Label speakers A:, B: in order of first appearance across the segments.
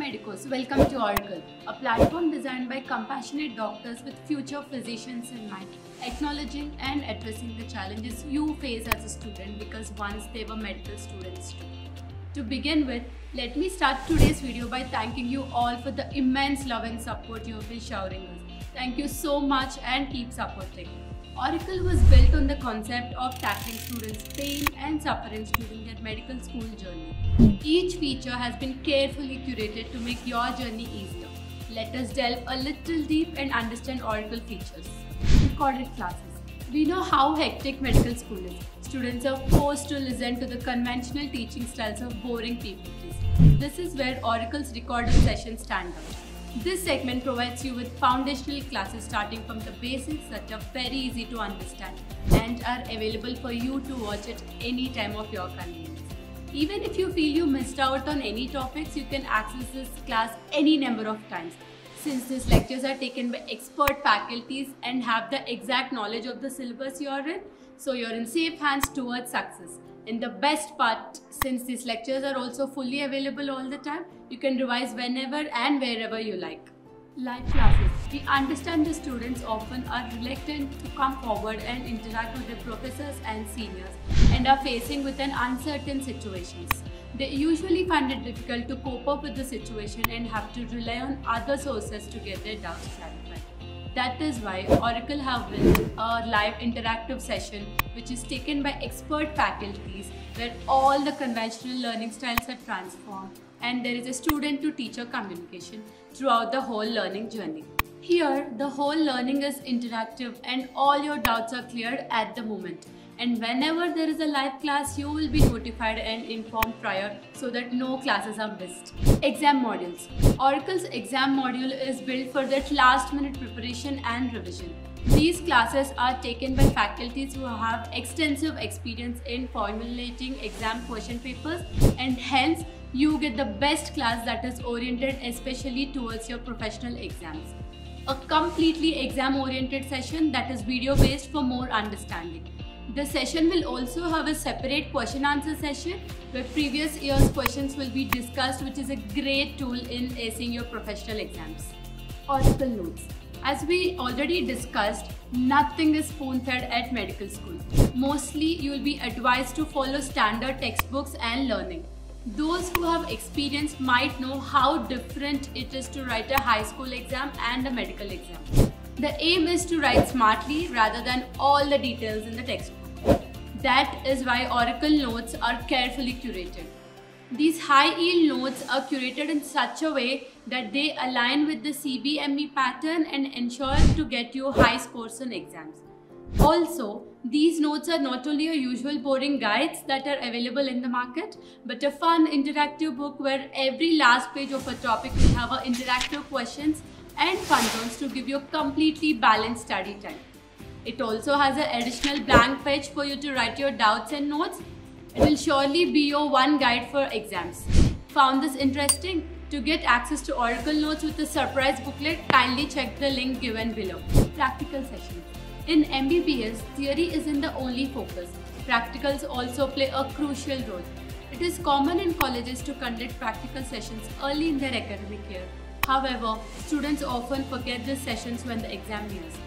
A: medicos, welcome to Oracle, a platform designed by compassionate doctors with future physicians in mind, acknowledging and addressing the challenges you face as a student because once they were medical students too. To begin with, let me start today's video by thanking you all for the immense love and support you have been showering us. Thank you so much and keep supporting. Oracle was built on the concept of tackling students' pain and sufferings during their medical school journey. Each feature has been carefully curated to make your journey easier. Let us delve a little deep and understand Oracle features. Recorded classes. We know how hectic medical school is. Students are forced to listen to the conventional teaching styles of boring PPTs. This is where Oracle's recorded sessions stand out. This segment provides you with foundational classes starting from the basics that are very easy to understand and are available for you to watch at any time of your convenience. Even if you feel you missed out on any topics, you can access this class any number of times. Since these lectures are taken by expert faculties and have the exact knowledge of the syllabus you are in, so you're in safe hands towards success. And the best part, since these lectures are also fully available all the time, you can revise whenever and wherever you like. Live classes. We understand the students often are reluctant to come forward and interact with their professors and seniors and are facing with an uncertain situations. They usually find it difficult to cope up with the situation and have to rely on other sources to get their doubts clarified. That is why Oracle have built a live interactive session which is taken by expert faculties where all the conventional learning styles are transformed and there is a student to teacher communication throughout the whole learning journey. Here, the whole learning is interactive and all your doubts are cleared at the moment. And whenever there is a live class, you will be notified and informed prior so that no classes are missed. Exam modules. Oracle's exam module is built for that last minute preparation and revision. These classes are taken by faculties who have extensive experience in formulating exam question papers and hence you get the best class that is oriented especially towards your professional exams. A completely exam oriented session that is video based for more understanding. The session will also have a separate question answer session where previous year's questions will be discussed, which is a great tool in acing your professional exams. Oracle notes. As we already discussed, nothing is spoon-fed at medical school. Mostly you will be advised to follow standard textbooks and learning. Those who have experience might know how different it is to write a high school exam and a medical exam. The aim is to write smartly rather than all the details in the textbook. That is why Oracle notes are carefully curated. These high-yield notes are curated in such a way that they align with the CBME pattern and ensure to get you high scores on exams. Also, these notes are not only your usual boring guides that are available in the market, but a fun interactive book where every last page of a topic will have interactive questions and fun zones to give you a completely balanced study time. It also has an additional blank page for you to write your doubts and notes. It will surely be your one guide for exams. Found this interesting? To get access to Oracle Notes with a surprise booklet, kindly check the link given below. Practical sessions. In MBBS, theory isn't the only focus. Practicals also play a crucial role. It is common in colleges to conduct practical sessions early in their academic year. However, students often forget these sessions when the exam nears.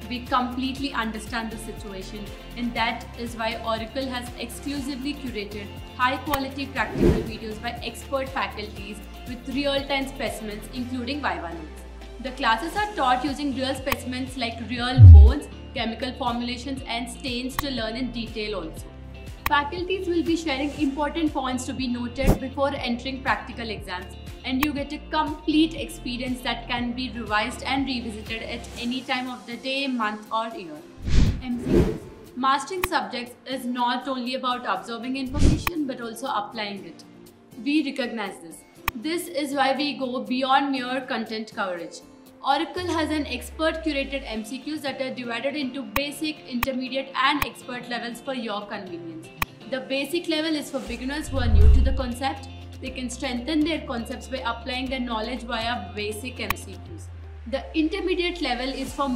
A: We completely understand the situation, and that is why Oracle has exclusively curated high-quality practical videos by expert faculties with real-time specimens including Viva notes. The classes are taught using real specimens like real bones, chemical formulations and stains to learn in detail also. Faculties will be sharing important points to be noted before entering practical exams, and you get a complete experience that can be revised and revisited at any time of the day, month or year. MCQs. Mastering subjects is not only about absorbing information but also applying it. We recognize this. This is why we go beyond mere content coverage. Oracle has an expert curated MCQs that are divided into basic, intermediate and expert levels for your convenience. The basic level is for beginners who are new to the concept. They can strengthen their concepts by applying their knowledge via basic MCQs. The intermediate level is for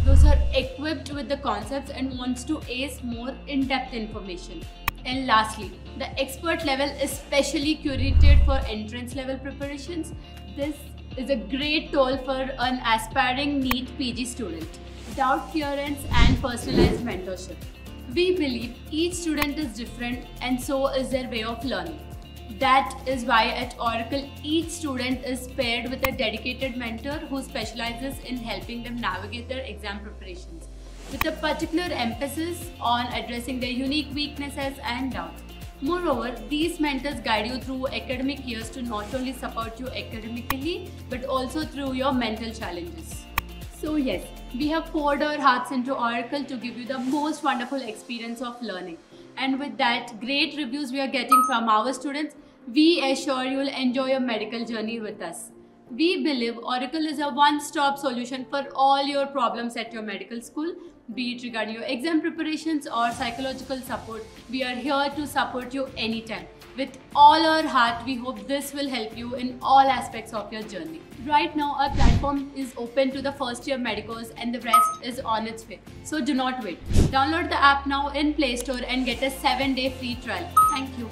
A: those who are equipped with the concepts and wants to ace more in-depth information. And lastly, the expert level is specially curated for entrance level preparations. This is a great tool for an aspiring NEET PG student. Doubt clearance and personalized mentorship. We believe each student is different and so is their way of learning. That is why at Oracle, each student is paired with a dedicated mentor who specializes in helping them navigate their exam preparations, with a particular emphasis on addressing their unique weaknesses and doubts. Moreover, these mentors guide you through academic years to not only support you academically, but also through your mental challenges. So yes, we have poured our hearts into Oracle to give you the most wonderful experience of learning. And with that great reviews we are getting from our students, we assure you will enjoy your medical journey with us. We believe Oracle is a one-stop solution for all your problems at your medical school, be it regarding your exam preparations or psychological support. We are here to support you anytime. With all our heart, we hope this will help you in all aspects of your journey. Right now, our platform is open to the first year medicals and the rest is on its way. So do not wait. Download the app now in Play Store and get a 7-day free trial. Thank you.